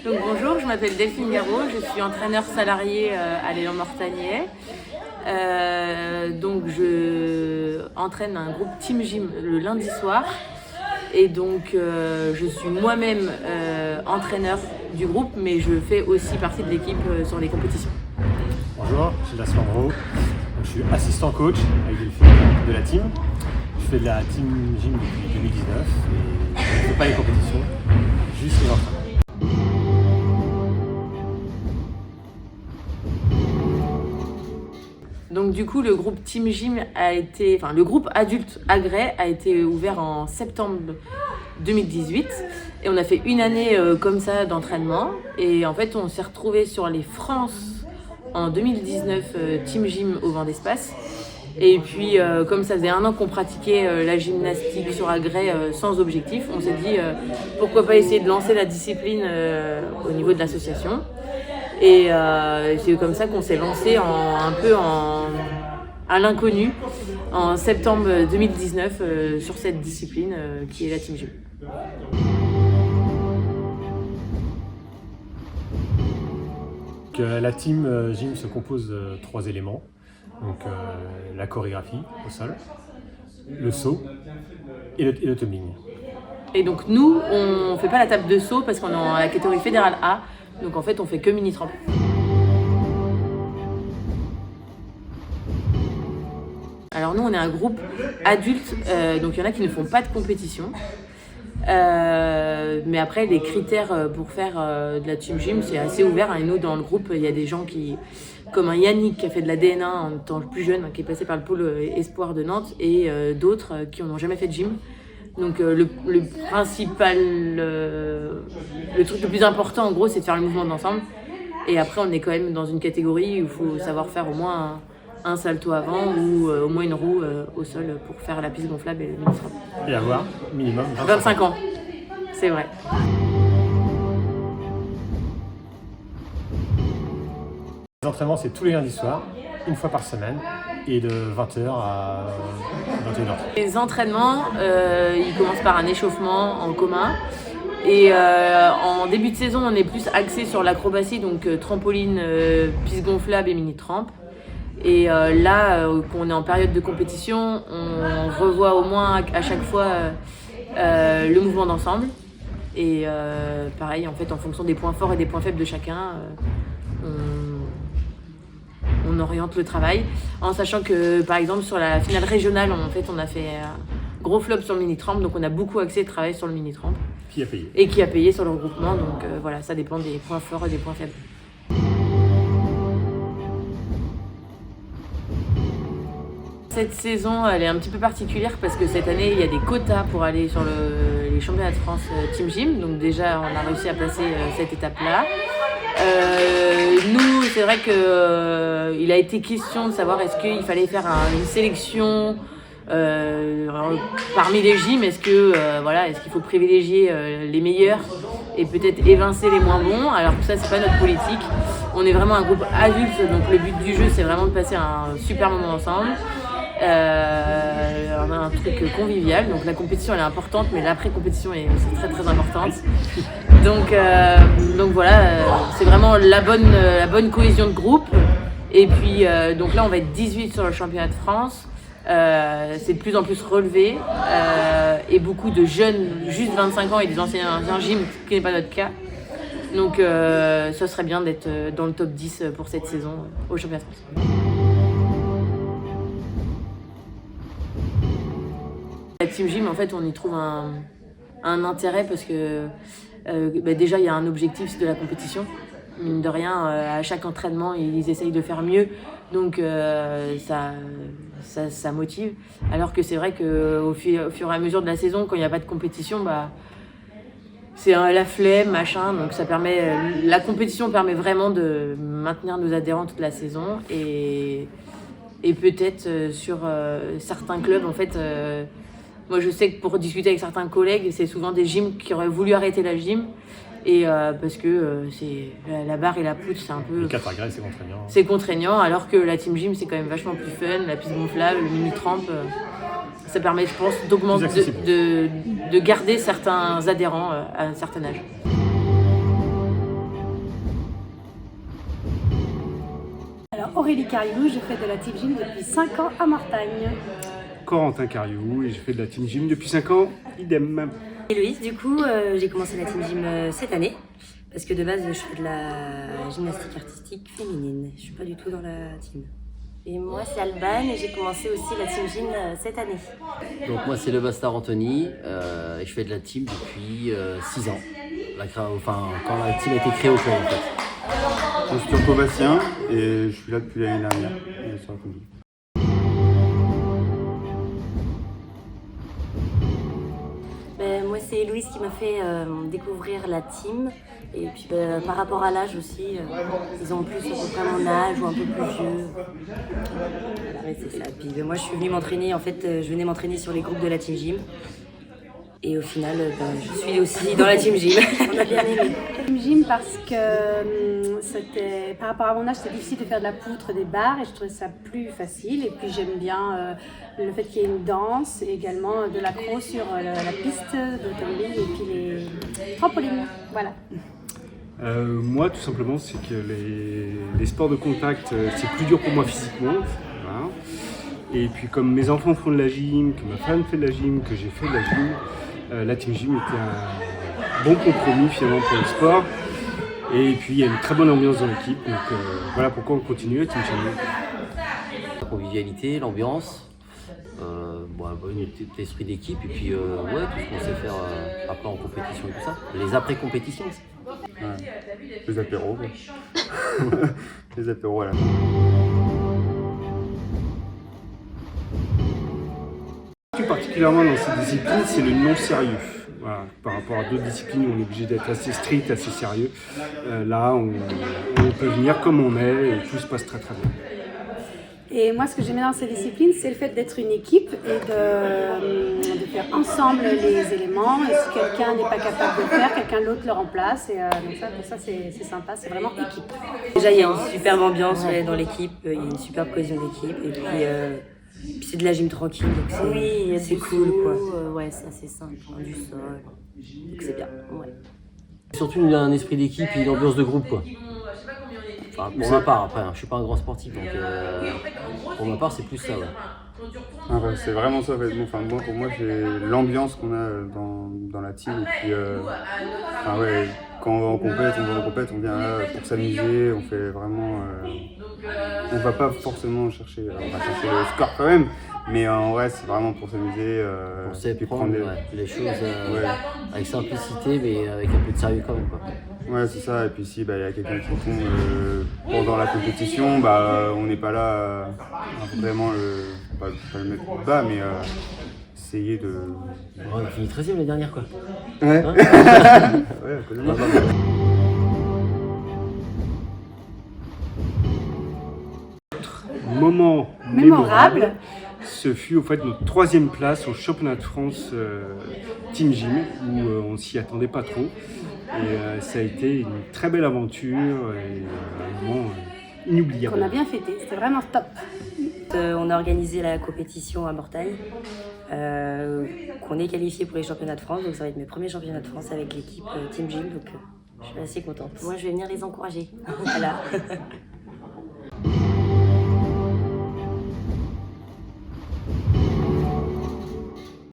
Donc bonjour, je m'appelle Delphine Garot, je suis entraîneur salarié à l'Élan Mortanier. Donc je entraîne un groupe Team Gym le lundi soir. Et donc je suis moi-même entraîneur du groupe, mais je fais aussi partie de l'équipe sur les compétitions. Bonjour, je suis Laslandro, je suis assistant coach avec Delphine de la team. Je fais de la Team Gym depuis 2019 et je ne fais pas les compétitions, juste les entraînements. Donc du coup, le groupe Team Gym le groupe adulte Agrès a été ouvert en septembre 2018 et on a fait une année comme ça d'entraînement. Et en fait, on s'est retrouvés sur les France en 2019 Team Gym au Vent d'Espace. Et puis, comme ça faisait un an qu'on pratiquait la gymnastique sur Agrès sans objectif, on s'est dit pourquoi pas essayer de lancer la discipline au niveau de l'association. Et c'est comme ça qu'on s'est lancé à l'inconnu en septembre 2019 sur cette discipline qui est la Team Gym. La Team Gym se compose de 3 éléments. Donc la chorégraphie au sol, le saut et le tumbling. Et donc nous, on ne fait pas la table de saut parce qu'on est en la catégorie fédérale A. Donc en fait, on fait que mini tramp. Alors nous, on est un groupe adulte, donc il y en a qui ne font pas de compétition. Mais après, les critères pour faire de la Team Gym, c'est assez ouvert. Et nous, dans le groupe, il y a des gens comme un Yannick qui a fait de la DNA en étant plus jeune, qui est passé par le pôle Espoir de Nantes, et d'autres qui n'ont jamais fait de gym. Donc le truc le plus important en gros, c'est de faire le mouvement d'ensemble. Et après, on est quand même dans une catégorie où il faut savoir faire au moins un salto avant ou au moins une roue au sol pour faire la piste gonflable et le mini-tramp. Et avoir minimum 25 ans, c'est vrai. Les entraînements, c'est tous les lundis soirs, une fois par semaine, et de 20h à 21h30. Les entraînements, ils commencent par un échauffement en commun. Et en début de saison, on est plus axé sur l'acrobatie, donc trampoline, piste gonflable et mini-tramp. Et là, qu'on est en période de compétition, on revoit au moins à chaque fois le mouvement d'ensemble. Et pareil, en fait, en fonction des points forts et des points faibles de chacun, on oriente le travail. En sachant que, par exemple, sur la finale régionale, on a fait gros flop sur le mini-tramp, donc on a beaucoup axé de travail sur le mini-tramp. Qui a payé ? Et qui a payé sur le regroupement, donc voilà, ça dépend des points forts et des points faibles. Cette saison, elle est un petit peu particulière parce que cette année, il y a des quotas pour aller sur les championnats de France Team Gym. Donc déjà, on a réussi à passer cette étape-là. Nous, c'est vrai qu'il a été question de savoir est-ce qu'il fallait faire une sélection parmi les gyms. Est-ce qu'il faut privilégier les meilleurs et peut-être évincer les moins bons. Alors que ça, c'est pas notre politique. On est vraiment un groupe adulte, donc le but du jeu, c'est vraiment de passer un super moment ensemble. On a un truc convivial, donc la compétition elle est importante, mais l'après-compétition est aussi très très importante. Donc voilà, c'est vraiment la bonne cohésion de groupe. Et puis donc là on va être 18 sur le championnat de France. C'est de plus en plus relevé et beaucoup de jeunes, juste 25 ans et des anciens gym, ce qui n'est pas notre cas. Donc ça serait bien d'être dans le top 10 pour cette saison au championnat de France. La Team Gym, en fait, on y trouve un intérêt parce que déjà, il y a un objectif de la compétition. Mine de rien, à chaque entraînement, ils essayent de faire mieux. Donc, ça motive. Alors que c'est vrai qu'au fur et à mesure de la saison, quand il n'y a pas de compétition, c'est la flemme, machin. Donc, la compétition permet vraiment de maintenir nos adhérents toute la saison. Et peut-être sur certains clubs, en fait... Moi, je sais que pour discuter avec certains collègues, c'est souvent des gyms qui auraient voulu arrêter la gym Et parce que c'est la barre et la poutre, c'est un peu... Le 4 agrès, c'est contraignant. C'est contraignant, alors que la team gym, c'est quand même vachement plus fun. La piste gonflable, le mini-tramp, ça permet, je pense, de garder certains adhérents à un certain âge. Alors Aurélie Cariou, je fais de la team gym depuis 5 ans à Mortagne. Corentin Cariou et je fais de la team gym depuis 5 ans, idem. Et Louise, du coup, j'ai commencé la team gym cette année, parce que de base, je fais de la gymnastique artistique féminine. Je suis pas du tout dans la team. Et moi, c'est Alban et j'ai commencé aussi la team gym cette année. Donc moi, c'est le Bastard Anthony et je fais de la team depuis 6 ans. Quand la team a été créée au club, en fait. Je suis Turco Bastien et je suis là depuis l'année dernière. Sur la team gym. Moi, c'est Louise qui m'a fait découvrir la team. Et puis par rapport à l'âge aussi, ils ont plus à peu près mon âge ou un peu plus vieux. Ouais, c'est ça. Puis moi, je suis venue m'entraîner. En fait, je venais m'entraîner sur les groupes de la team gym. Et au final, je suis aussi dans la team gym. On a bien aimé. Team gym parce que c'était, par rapport à mon âge, c'était difficile de faire de la poutre, des barres et je trouvais ça plus facile. Et puis j'aime bien le fait qu'il y ait une danse et également de l'accro sur la piste de tumbling et puis les trampolines. Voilà. Moi, tout simplement, c'est que les sports de contact, c'est plus dur pour moi physiquement. Voilà. Et puis comme mes enfants font de la gym, que ma femme fait de la gym, que j'ai fait de la gym, la team gym était un bon compromis finalement pour le sport. Et puis il y a une très bonne ambiance dans l'équipe, donc voilà pourquoi on continue la team gym. La convivialité, l'ambiance, l'esprit d'équipe et puis tout ce qu'on sait faire après en compétition et tout ça. Les après-compétitions aussi. Ouais. Les apéros, quoi. Les apéros à la fin. Plus particulièrement dans cette discipline, c'est le non-sérieux. Voilà. Par rapport à d'autres disciplines où on est obligé d'être assez strict, assez sérieux. Là, on peut venir comme on est et tout se passe très très bien. Et moi, ce que j'aimais dans cette discipline, c'est le fait d'être une équipe et de faire ensemble les éléments. Et si quelqu'un n'est pas capable de le faire, quelqu'un d'autre le remplace. Et donc ça, pour ça, c'est sympa, c'est vraiment équipe. Déjà, il y a une superbe ambiance dans l'équipe, il y a une superbe cohésion d'équipe. Et puis c'est de la gym tranquille, donc c'est cool, quoi. Ouais, c'est assez simple, du sol, donc c'est bien. Ouais. Surtout un esprit d'équipe et une ambiance de groupe, quoi. Enfin, pour ma part, après, je suis pas un grand sportif, donc pour ma part, c'est plus ça, ouais. Ah ouais, c'est vraiment ça. Enfin, bon, pour moi, c'est l'ambiance qu'on a dans la team. Et puis, quand on va en compète, on vient là pour s'amuser. On fait vraiment. On va pas forcément chercher. On va chercher le score quand même, mais en vrai, c'est vraiment pour s'amuser. On sait prendre les choses avec simplicité, mais avec un peu de sérieux quand même, quoi. Ouais, c'est ça. Et puis si y a quelqu'un qui tombe pendant la compétition, on n'est pas là vraiment pas le mettre bas, mais essayer de. On a fini 13e la dernière, quoi. Ouais. Hein Ouais, moment mémorable, ce fut au fait notre 3e place au championnat de France Team Gym où on s'y attendait pas trop et ça a été une très belle aventure et un moment inoubliable. On a bien fêté, c'était vraiment top. On a organisé la compétition à Mortagne, qu'on est qualifié pour les championnats de France, donc ça va être mes premiers championnats de France avec l'équipe Team Gym, donc je suis assez contente. Moi je vais venir les encourager. Voilà.